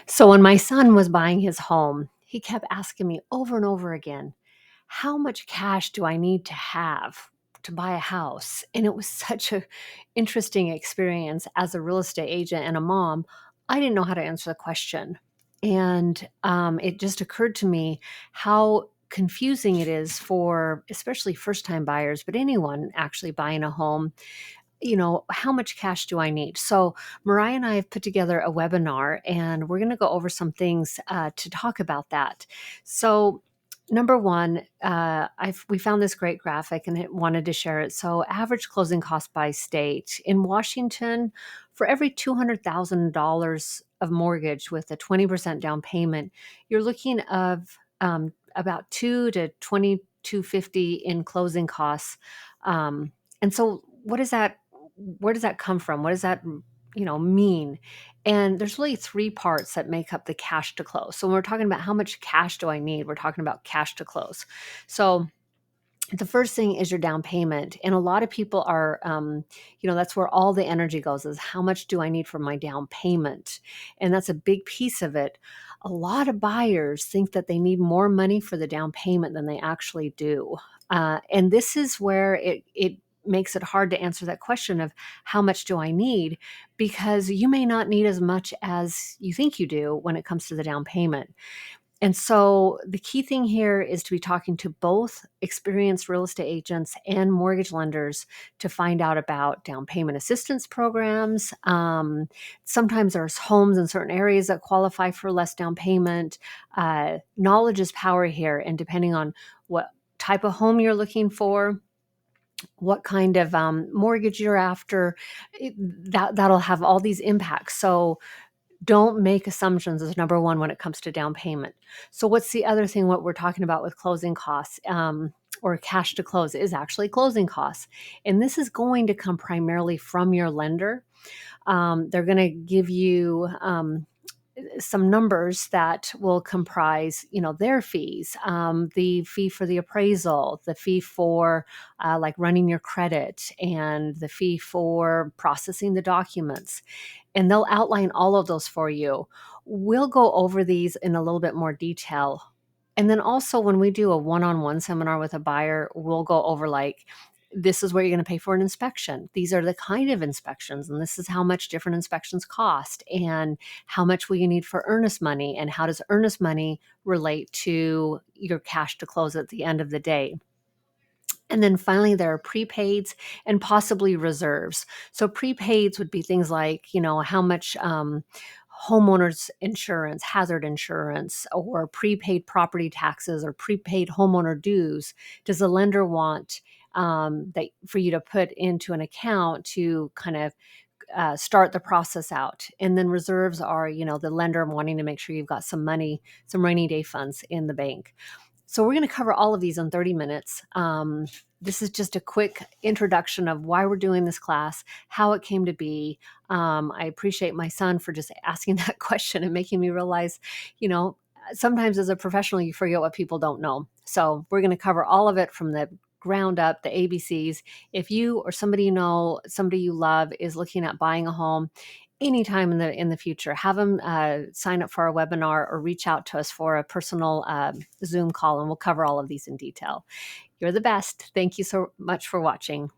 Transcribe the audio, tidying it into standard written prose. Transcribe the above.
So when my son was buying his home, he kept asking me over and over again, how much cash do I need to have to buy a house? And it was such a interesting experience as a real estate agent and a mom. I didn't know how to answer the question. And it just occurred to me how confusing it is for especially first time buyers, but anyone actually buying a home. How much cash do I need? So, Mariah and I have put together a webinar and we're going to go over some things to talk about that. So, number one, we found this great graphic and wanted to share it. So, average closing cost by state in Washington, for every $200,000 of mortgage with a 20% down payment, you're looking of about 2 to 2,250 in closing costs. And so, what does that? Where does that come from? What does that mean? And there's really three parts that make up the cash to close. So when we're talking about how much cash do I need, we're talking about cash to close. So the first thing is your down payment, and a lot of people are that's where all the energy goes, is how much do I need for my down payment? And that's a big piece of it. A lot of buyers think that they need more money for the down payment than they actually do, and this is where it makes it hard to answer that question of how much do I need, because you may not need as much as you think you do when it comes to the down payment. And so the key thing here is to be talking to both experienced real estate agents and mortgage lenders to find out about down payment assistance programs. Sometimes there's homes in certain areas that qualify for less down payment. Knowledge is power here, and depending on what type of home you're looking for, what kind of mortgage you're after, that'll have all these impacts. So don't make assumptions is number one when it comes to down payment. So what's the other thing? What we're talking about with closing costs, or cash to close, is actually closing costs. And this is going to come primarily from your lender. They're going to give you some numbers that will comprise, their fees, the fee for the appraisal, the fee for like running your credit, and the fee for processing the documents. And they'll outline all of those for you. We'll go over these in a little bit more detail. And then also when we do a one-on-one seminar with a buyer, we'll go over like, this is what you're going to pay for an inspection. These are the kind of inspections, and this is how much different inspections cost, and how much will you need for earnest money, and how does earnest money relate to your cash to close at the end of the day. And then finally, there are prepaids and possibly reserves. So prepaids would be things like, how much homeowners insurance, hazard insurance, or prepaid property taxes, or prepaid homeowner dues does the lender want that for you to put into an account to kind of start the process out. And then reserves are, the lender wanting to make sure you've got some money, some rainy day funds in the bank. So we're going to cover all of these in 30 minutes. This is just a quick introduction of why we're doing this class, how it came to be. I appreciate my son for just asking that question and making me realize, sometimes as a professional, you forget what people don't know. So we're going to cover all of it from the ground up, the ABCs. If you or somebody you know, somebody you love is looking at buying a home, anytime in the future, have them sign up for our webinar or reach out to us for a personal Zoom call, and we'll cover all of these in detail. You're the best. Thank you so much for watching.